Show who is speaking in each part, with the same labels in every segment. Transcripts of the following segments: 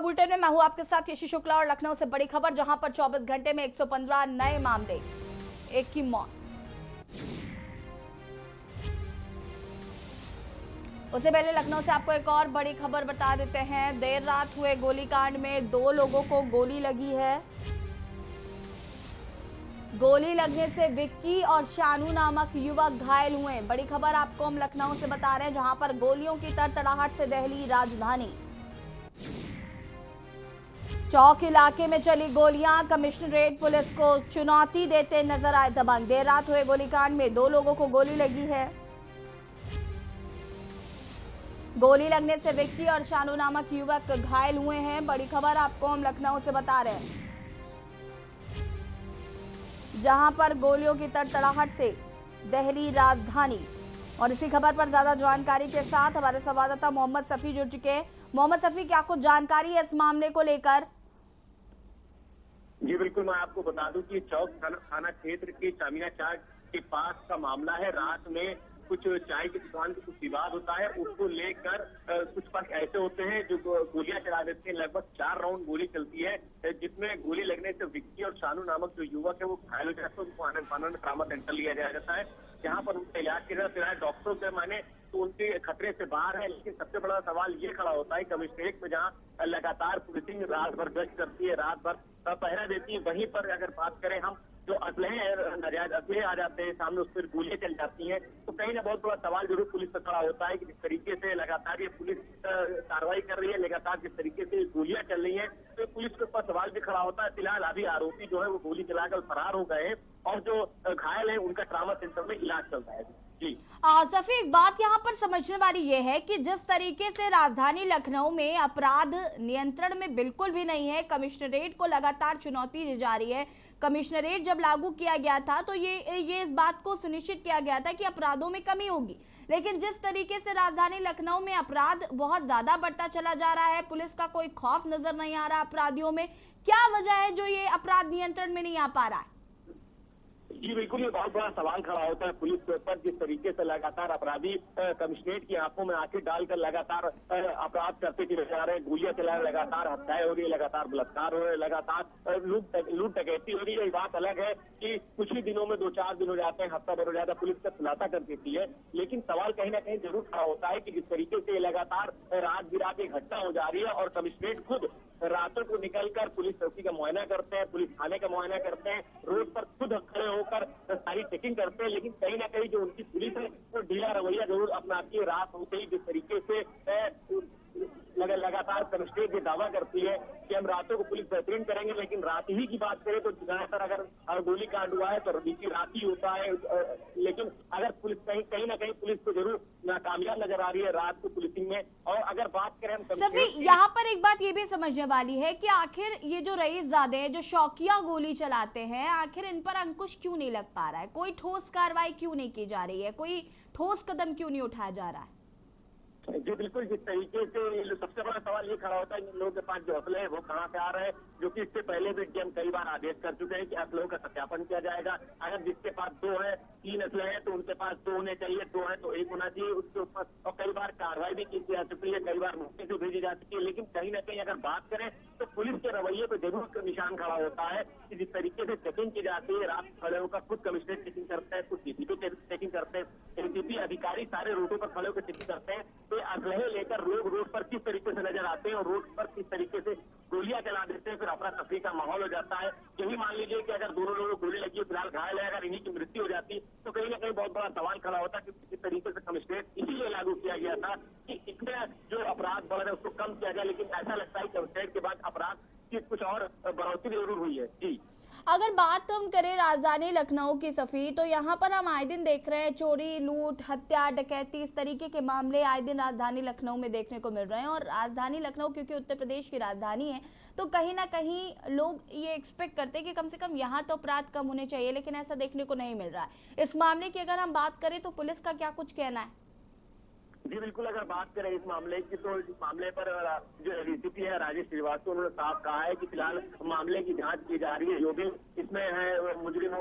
Speaker 1: Bulletin में मैं हूं आपके साथ यशी शुक्ला और लखनऊ से बड़ी खबर, जहां पर 24 घंटे में 115 नए मामले, एक की मौत। उससे पहले लखनऊ से आपको एक और बड़ी खबर बता देते हैं। देर रात हुए गोलीकांड में 2 लोगों को गोली लगी है। गोली लगने से विक्की और शानू नामक युवक घायल हुए। बड़ी खबर आपको हम लखनऊ से बता रहे हैं, जहां पर गोलियों की तड़तड़ाहट से दहली राजधानी। चौक इलाके में चली गोलियां, कमिश्नरेट पुलिस को चुनौती देते नजर आए दबंग। देर रात हुए गोलीकांड में 2 लोगों को गोली लगी है। गोली लगने से विक्की और शानू नामक युवक घायल हुए हैं। बड़ी खबर आपको हम लखनऊ से बता रहे हैं, जहां पर गोलियों की तड़तड़ाहट से दहली राजधानी। और इसी खबर पर ज्यादा जानकारी के साथ हमारे संवाददाता मोहम्मद सफी जुड़ चुके हैं। मोहम्मद सफी, क्या कुछ जानकारी है इस मामले को लेकर?
Speaker 2: जी बिल्कुल, मैं आपको बता दूं कि चौक थाना क्षेत्र के चामीना चाट के पास का मामला है। रात में कुछ चाय की दुकान पे कुछ विवाद होता है, उसको लेकर कुछ पक्ष ऐसे होते हैं जो गोलियां चला देते हैं। लगभग 4 राउंड गोली चलती है, जिसमें गोली लगने से विक्की और शानू नामक जो युवक है वो घायल हो जाते हैं। उनको आनंद ट्रामा सेंटर लिया जाता है, जहाँ पर उनका इलाज किया जाता है। डॉक्टरों से माने तो उनके खतरे से बाहर है, लेकिन सबसे बड़ा सवाल ये खड़ा होता है कमिश्नरेट में, जहाँ लगातार पुलिसिंग रात भर गश्त करती है, रात भर पहरा देती है। वहीं पर अगर बात करें हम, जो नाजायज असलहे आ जाते हैं सामने, उस पर गोलियां चल जाती हैं, तो कहीं ना बहुत बड़ा सवाल जरूर पुलिस पर खड़ा होता है कि जिस तरीके से लगातार ये पुलिस कार्रवाई कर रही है, लगातार जिस तरीके से गोलियां चल रही हैं, तो पुलिस के ऊपर सवाल भी खड़ा होता है। फिलहाल अभी आरोपी जो है वो गोली चलाकर फरार हो गए हैं और जो घायल है उनका ट्रामा सेंटर में इलाज चल रहा है। जी
Speaker 1: सफी, एक बात यहाँ पर समझने वाली ये है कि जिस तरीके से राजधानी लखनऊ में अपराध नियंत्रण में बिल्कुल भी नहीं है, कमिश्नरेट को लगातार चुनौती दी जा रही है। कमिश्नरेट जब लागू किया गया था तो ये इस बात को सुनिश्चित किया गया था कि अपराधों में कमी होगी, लेकिन जिस तरीके से राजधानी लखनऊ में अपराध बहुत ज्यादा बढ़ता चला जा रहा है, पुलिस का कोई खौफ नजर नहीं आ रहा अपराधियों में। क्या वजह है जो ये अपराध नियंत्रण में नहीं आ पा रहा है?
Speaker 2: जी बिल्कुल, ये बहुत बड़ा सवाल खड़ा होता है पुलिस के ऊपर। जिस तरीके से लगातार अपराधी कमिश्नरेट की आंखों में आंखें डालकर लगातार अपराध करते चले जा रहे हैं, गोलियां चला रहे, लगातार हत्याएं हो रही है, लगातार बलात्कार हो रहे हैं, लगातार लूट डकैती हो रही है। ये बात अलग है कि कुछ ही दिनों में 2-4 दिन हो जाते हैं, हफ्ता भर हो जाता है, पुलिस का खुलासा कर देती है। लेकिन सवाल कहीं ना कहीं जरूर खड़ा होता है कि जिस तरीके से लगातार रात बिरात एक घटना हो जा रही है और कमिश्नरेट खुद रातों को निकलकर पुलिस चौकी का मुआयना करते हैं, पुलिस थाने का मुआयना करते हैं, रोड पर खुद खड़े होकर सारी चेकिंग करते हैं, लेकिन कहीं ना कहीं जो उनकी पुलिस है वो ढीला रवैया जरूर अपनाती है। रात होते ही जिस तरीके से लगातार कमिश्नरेट ये दावा करती है कि हम रातों को पुलिस बेहतरीन करेंगे, लेकिन रात ही की बात करें तो ज्यादातर अगर गोली कांड हुआ है तो बीती रात ही होता है। लेकिन अगर पुलिस कहीं ना कहीं पुलिस को जरूर नाकामयाब नजर आ रही है रात को पुलिसिंग में। और अगर बात करें हम
Speaker 1: सफी, यहाँ पर एक बात ये भी समझने वाली है कि आखिर ये जो रईसजादे हैं जो शौकिया गोली चलाते हैं, आखिर इन पर अंकुश क्यों नहीं लग पा रहा है? कोई ठोस कार्रवाई क्यों नहीं की जा रही है? कोई ठोस कदम क्यों नहीं उठाया जा रहा है?
Speaker 2: जी बिल्कुल, जिस तरीके से सबसे बड़ा सवाल ये खड़ा होता है इन लोगों के पास जो असले है वो कहाँ से आ रहे हैं, जो कि इससे पहले भी हम कई बार आदेश कर चुके हैं कि असलों का सत्यापन किया जाएगा। अगर जिसके पास 2 है, 3 असले हैं तो उनके पास 2 होने चाहिए, 2 है तो 1 होना चाहिए उसके ऊपर। और कई बार कार्रवाई भी की जा चुकी है, कई बार नोटिस भी भेजी जा चुकी है। लेकिन कहीं ना कहीं अगर बात करें तो पुलिस के रवैये पर जरूर निशान खड़ा होता है कि जिस तरीके से चेकिंग की जाती है, रात खड़े होकर खुद कमिश्नरेट चेकिंग करते हैं, खुद डीसीपी चेकिंग करते हैं, एसीपी अधिकारी सारे रोडों पर खड़े होकर चेकिंग करते हैं, तो असलहे लेकर लोग रोड पर किस तरीके से नजर आते हैं और रोड पर किस तरीके से गोलियां चला देते हैं, फिर अफरा तफरी का माहौल हो जाता है। यही मान लीजिए कि अगर दोनों लोगों को गोली लगी, फिलहाल घायल है, अगर इन्हीं की मृत्यु हो जाती तो कहीं ना कहीं बहुत बड़ा सवाल खड़ा होता कि किस तरीके से कमिश्नरेट इसीलिए लागू किया गया था कि इतने जो अपराध बढ़ रहे उसको कम किया जाए। लेकिन ऐसा लगता है कि कमिश्नरेट के बाद अपराध की कुछ और बढ़ोतरी जरूर हुई है। जी
Speaker 1: अगर बात हम करें राजधानी लखनऊ की सफी, तो यहाँ पर हम आए दिन देख रहे हैं चोरी, लूट, हत्या, डकैती, इस तरीके के मामले आए दिन राजधानी लखनऊ में देखने को मिल रहे हैं। और राजधानी लखनऊ क्योंकि उत्तर प्रदेश की राजधानी है, तो कहीं ना कहीं लोग ये एक्सपेक्ट करते हैं कि कम से कम यहाँ तो अपराध कम होने चाहिए, लेकिन ऐसा देखने को नहीं मिल रहा है। इस मामले की अगर हम बात करें तो पुलिस का क्या कुछ कहना है?
Speaker 2: जी बिल्कुल, अगर बात करें इस मामले की तो इस मामले पर जो डीसीपी है राजेश श्रीवास्तव, उन्होंने साफ कहा है कि फिलहाल मामले की जांच की जा रही है, जो भी इसमें है मुजरिम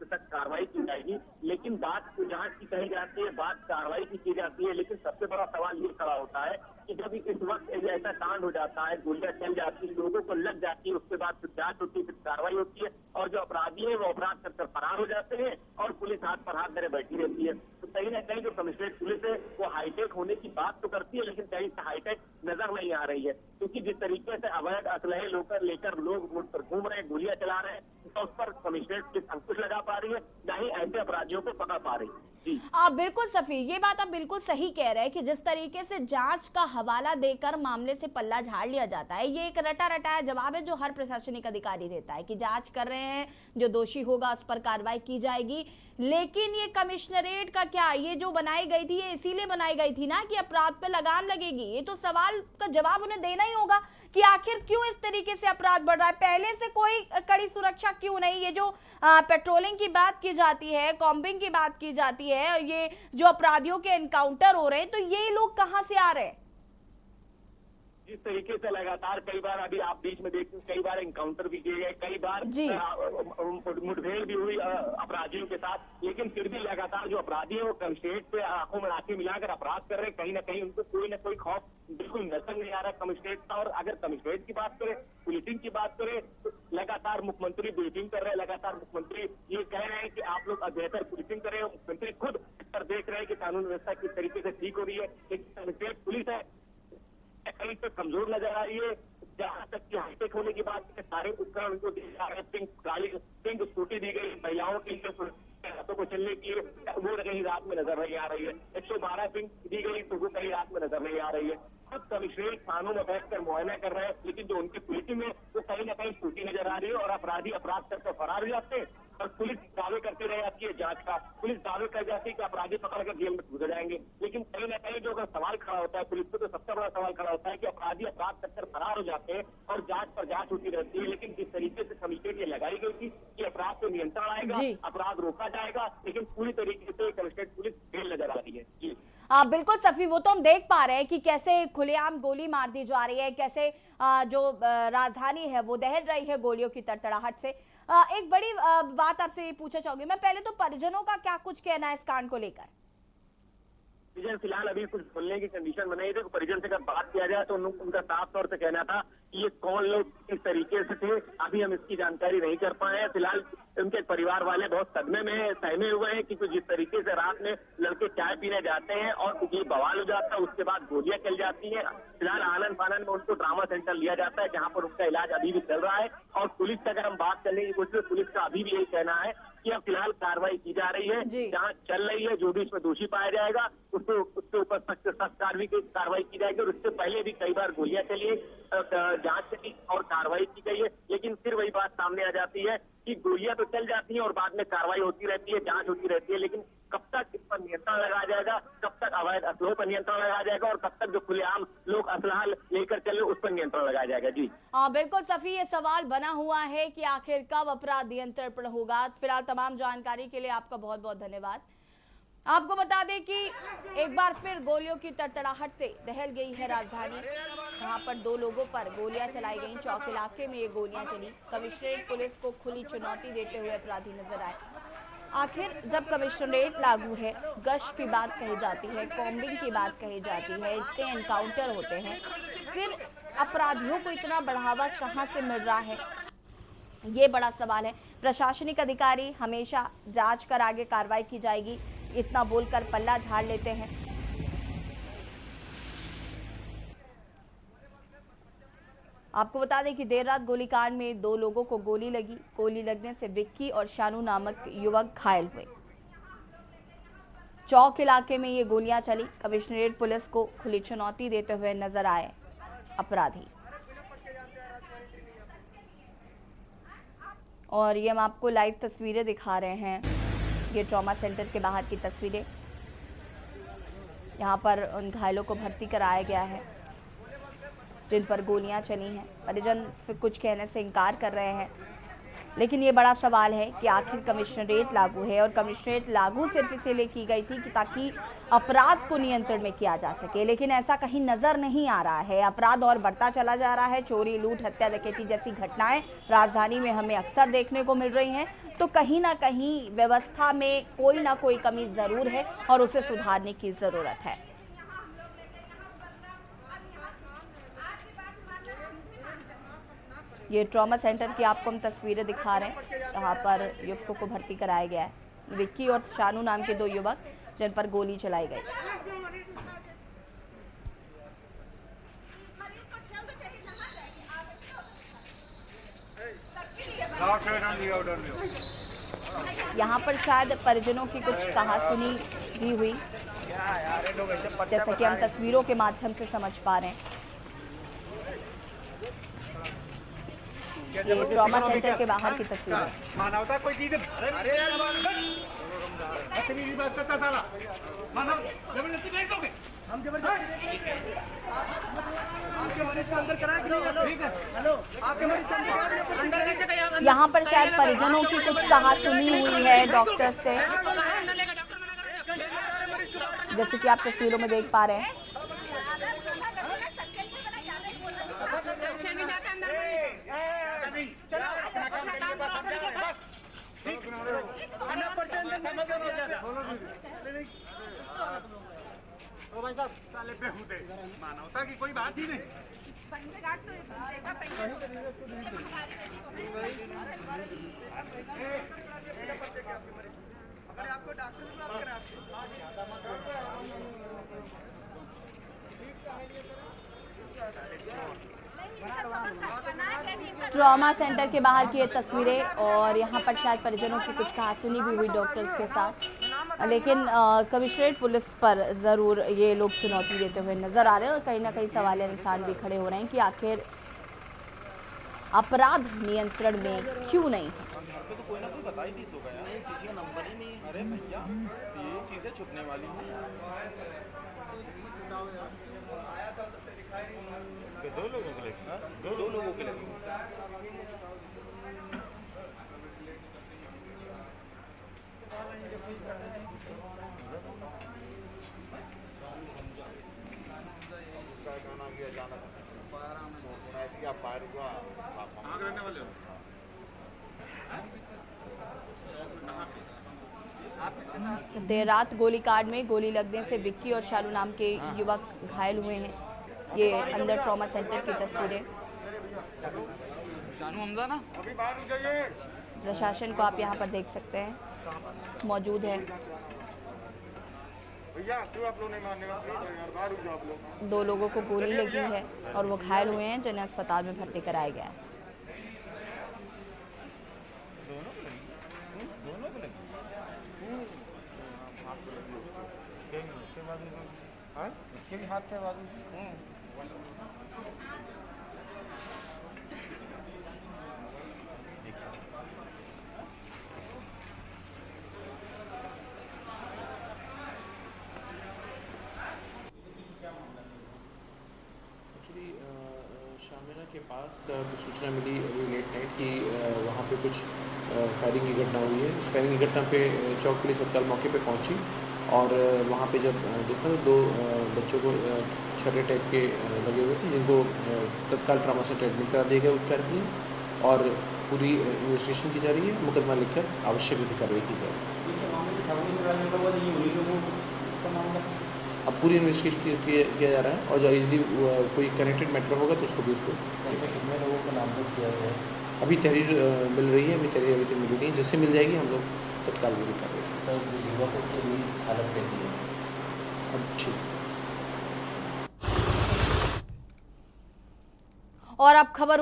Speaker 2: से सख्त कार्रवाई की जाएगी। लेकिन बात जांच की कही जाती है, बात कार्रवाई की जाती है, लेकिन सबसे बड़ा सवाल ये खड़ा होता है कि जब इस वक्त ऐसा कांड हो जाता है, गोलियां चल जाती है, लोगों को लग जाती है, उसके बाद फिर जांच होती है, फिर कार्रवाई होती है और जो अपराधी है वो अपराध करकर फरार हो जाते हैं और पुलिस हाथ पर हाथ धरे बैठी रहती है। तो कहीं ना कहीं जो कमिश्नरेट पुलिस है वो हाईटेक होने की बात तो करती है, लेकिन कहीं से हाईटेक नजर नहीं आ रही है, क्योंकि जिस तरीके से अवैध असलहे लेकर लोग रोड पर घूम रहे हैं, गोलियां चला रहे हैं, तो उस पर कमिश्नरेट पुलिस अंकुश लगा पा रही है, ना ही ऐसे अपराधियों को पकड़ पा रही है।
Speaker 1: बिल्कुल सफी, ये बात आप बिल्कुल सही कह रहे हैं कि जिस तरीके से जांच का हवाला देकर मामले से पल्ला झाड़ लिया जाता है, ये एक रटा रटाया जवाब है जो हर प्रशासनिक अधिकारी देता है कि जांच कर रहे हैं, जो दोषी होगा उस पर कार्रवाई की जाएगी। लेकिन ये कमिश्नरेट का क्या, ये जो बनाई गई थी ये इसीलिए बनाई गई थी ना कि अपराध पे लगाम लगेगी। ये तो सवाल का जवाब उन्हें देना ही होगा कि आखिर क्यों इस तरीके से अपराध बढ़ रहा है, पहले से कोई कड़ी सुरक्षा क्यों नहीं। ये जो पेट्रोलिंग की बात की जाती है, कॉम्बिंग की बात की जाती है, ये जो अपराधियों के एनकाउंटर हो रहे हैं, तो ये लोग कहां से आ रहे हैं?
Speaker 2: जिस तरीके से लगातार कई बार अभी आप बीच में देखते हैं, कई बार एनकाउंटर भी किए गए, कई बार मुठभेड़ भी हुई अपराधियों के साथ, लेकिन फिर भी लगातार जो अपराधी है वो कमिश्नरेट पे आंखों में आंखें मिलाकर अपराध कर रहे हैं। कहीं ना कहीं उनको कोई ना कोई खौफ बिल्कुल नजर नहीं आ रहा कमिश्नरेट का। और अगर कमिश्नरेट की बात करें, पुलिसिंग की बात करें, तो लगातार मुख्यमंत्री ब्रीफिंग कर रहे हैं, लगातार मुख्यमंत्री ये कह रहे हैं कि आप लोग बेहतर पुलिसिंग करें। मुख्यमंत्री खुद पर देख रहे हैं कि कानून व्यवस्था किस तरीके से ठीक हो रही है, लेकिन कमिश्नरेट पुलिस है कहीं पे कमजोर नजर आ रही है। जहाँ तक की हाईटेक होने की बात है, सारे उपकरण उनको दिए जा रहे हैं, पिंक स्कूटी दी गई महिलाओं के लिए, हाथों को चलने के लिए, वो कहीं रात में नजर नहीं आ रही है। 112 पिंक दी गई तो वो कहीं रात में नजर नहीं आ रही है। खुद कमिश्नरेट थानों में बैठकर मुआयना कर रहे हैं, लेकिन जो उनकी पुलिसिंग है वो कहीं ना कहीं छूटी नजर आ रही है और अपराधी अपराध करके फरार हो जाते हैं और पुलिस दावे करती रह जाती है जांच का, पुलिस दावे कर जाती है कि अपराधी पकड़कर जेल में घुस जाएंगे। लेकिन कहीं ना कहीं जो अगर सवाल खड़ा होता है पुलिस को, तो सबसे बड़ा सवाल खड़ा होता है कि अपराधी अपराध करकर फरार हो जाते हैं और जांच पर जांच होती रहती है। लेकिन जिस तरीके से कमिश्नरेट ये लगाई गई थी कि अपराध पे नियंत्रण आएगा, अपराध रोका जाएगा, लेकिन पूरी तरीके से कमिश्नरेट पुलिस फेल नजर आ रही है। जी
Speaker 1: बिल्कुल सफी, वो तो हम देख पा रहे हैं कि कैसे खुलेआम गोली मार दी जा रही है, कैसे जो राजधानी है वो दहल रही है गोलियों की तड़तड़ाहट से। एक बड़ी बात आपसे ये पूछना चाहूंगी मैं, पहले तो परिजनों का क्या कुछ कहना है इस कांड को लेकर?
Speaker 2: परिजन फिलहाल अभी कुछ बोलने की कंडीशन में नहीं थे। परिजन से अगर बात किया जाए तो उनका साफ तौर से कहना था कि ये कौन लोग किस तरीके से थे, अभी हम इसकी जानकारी नहीं कर पाए हैं। फिलहाल उनके परिवार वाले बहुत सदमे में सहमे हुए हैं कि जिस तरीके से रात में लड़के चाय पीने जाते हैं और ये बवाल हो जाता है, उसके बाद गोलियां चल जाती हैं। फिलहाल आनंद फानंद में उनको ट्रामा सेंटर लिया जाता है, जहाँ पर उनका इलाज अभी भी चल रहा है। और पुलिस से अगर हम बात करने की कोशिश, पुलिस का अभी भी यही कहना है कि अब फिलहाल कार्रवाई की जा रही है, जहाँ चल रही है, जो भी इसमें दोषी पाया जाएगा उसके ऊपर सख्त कार्रवाई की जाएगी। और उससे पहले भी कई बार गोलियां चली, जांच की और कार्रवाई की गई है, लेकिन फिर वही बात सामने आ जाती है कि गोलियां तो चल जाती हैं और बाद में कार्रवाई होती रहती है, जांच होती रहती है, लेकिन कब तक इस पर नियंत्रण लगाया जाएगा, कब तक अवैध असलों पर नियंत्रण लगाया जाएगा और कब तक जो खुलेआम लोग असलहा लेकर चले उस पर नियंत्रण लगाया जाएगा। जी
Speaker 1: बिल्कुल सफी, ये सवाल बना हुआ है कि आखिर कब अपराध नियंत्रण पर होगा। फिलहाल तमाम जानकारी के लिए आपका बहुत बहुत धन्यवाद। आपको बता दें कि एक बार फिर गोलियों की तड़तड़ाहट से दहल गई है राजधानी। वहां पर 2 लोगों पर गोलियां चलाई गईं। चौक इलाके में ये गोलियां चली। कमिश्नरेट पुलिस को खुली चुनौती देते हुए अपराधी नजर आए। आखिर जब कमिश्नरेट लागू है, गश्त की बात कही जाती है, कॉम्बिंग की बात कही जाती है, इतने एनकाउंटर होते हैं, फिर अपराधियों को इतना बढ़ावा कहां से मिल रहा है, ये बड़ा सवाल है। प्रशासनिक अधिकारी हमेशा जांच कर आगे कार्रवाई की जाएगी इतना बोलकर पल्ला झाड़ लेते हैं। आपको बता दें कि देर रात गोलीकांड में 2 लोगों को गोली लगी। गोली लगने से विक्की और शानू नामक युवक घायल हुए। चौक इलाके में ये गोलियां चली। कमिश्नरेट पुलिस को खुली चुनौती देते हुए नजर आए अपराधी। और ये हम आपको लाइव तस्वीरें दिखा रहे हैं, ये ट्रॉमा सेंटर के बाहर की तस्वीरें। यहाँ पर उन घायलों को भर्ती कराया गया है जिन पर गोलियां चली हैं। परिजन फिर कुछ कहने से इनकार कर रहे हैं। लेकिन ये बड़ा सवाल है कि आखिर कमिश्नरेट लागू है और कमिश्नरेट लागू सिर्फ इसीलिए की गई थी कि ताकि अपराध को नियंत्रण में किया जा सके, लेकिन ऐसा कहीं नजर नहीं आ रहा है। अपराध और बढ़ता चला जा रहा है। चोरी, लूट, हत्या, डकैती जैसी घटनाएं राजधानी में हमें अक्सर देखने को मिल रही हैं। तो कहीं ना कहीं व्यवस्था में कोई ना कोई कमी जरूर है और उसे सुधारने की जरूरत है। ये ट्रॉमा सेंटर की आपको हम तस्वीरें दिखा रहे हैं, जहां पर युवकों को भर्ती कराया गया है। विक्की और शानू नाम के 2 युवक जिन पर गोली चलाई गई। यहाँ पर शायद परिजनों की कुछ कहासुनी भी हुई, जैसा कि हम तस्वीरों के माध्यम से समझ पा रहे हैं। ये ट्रॉमा सेंटर के बाहर की तस्वीर है।
Speaker 3: मानवता कोई चीज अरे यार बात करता साला मानव जबरदस्ती भेज दोगे हम जबरदस्ती आपके मरीज को अंदर कराया कि नहीं? ठीक है हेलो आपके मरीज को अंदर कैसे गया?
Speaker 1: यहाँ पर शायद परिजनों की कुछ कहासुनी हुई है डॉक्टर से, जैसे कि आप तस्वीरों में देख पा रहे हैं।
Speaker 3: ओ भाई साहब साले बेहुदे मानवता की कोई बात ही नहीं। अगर आपको डॉक्टर से बात करा
Speaker 1: ट्रॉमा सेंटर के बाहर की ये तस्वीरें, और यहाँ पर शायद परिजनों की कुछ कहासुनी भी हुई डॉक्टर्स के साथ, लेकिन कमिश्नरेट पुलिस पर ज़रूर ये लोग चुनौती देते हुए नजर आ रहे हैं और कहीं ना कहीं सवालिया निशान भी खड़े हो रहे हैं कि आखिर अपराध नियंत्रण में क्यों नहीं है।
Speaker 4: तो कोई ना कोई बता ही होगा यार, किसी का नंबर ही नहीं है। अरे भैया ये चीजें छुपने वाली हैं। दो लोगों के लिए दो लोगों के लिए आग रहने वाले हो।
Speaker 1: देर रात गोलीकांड में गोली लगने से विक्की और शालू नाम के युवक घायल हुए हैं। ये अंदर ट्रॉमा सेंटर की तस्वीरें। प्रशासन को आप यहाँ पर देख सकते हैं मौजूद है। दो लोगों को गोली लगी है और वो घायल हुए हैं, जिन्हें अस्पताल में भर्ती कराया गया है।
Speaker 4: उसके भी हाथ पे बाजू शामिरा के पास सूचना मिली अभी लेट नाइट कि वहाँ पे कुछ फायरिंग की घटना हुई है। उस फायरिंग की घटना पे चौक पुलिस तत्काल मौके पे पहुंची और वहाँ पे जब देखा तो 2 बच्चों को छर्रे टाइप के लगे हुए थे, जिनको तत्काल ट्रॉमा सेंटर एडमिट करा दिया गया उपचार के लिए और पूरी इन्वेस्टिगेशन की जा रही है। मुकदमा लिखकर आवश्यक विधि कार्रवाई की जा रही है। अब पूरी इन्वेस्टिगेशन किया जा रहा है और यदि कोई कनेक्टेड मैटर होगा तो उसको भी उसको
Speaker 5: कितने लोगों का नामजद किया गया है?
Speaker 4: अभी तहरीर मिल रही है। अभी तहरीर अभी तक मिली नहीं, जिससे मिल जाएगी हम लोग तत्काल विधि कार्रवाई।
Speaker 5: सर युवकों की भी हालत कैसी है?
Speaker 4: अच्छी।
Speaker 1: और अब खबर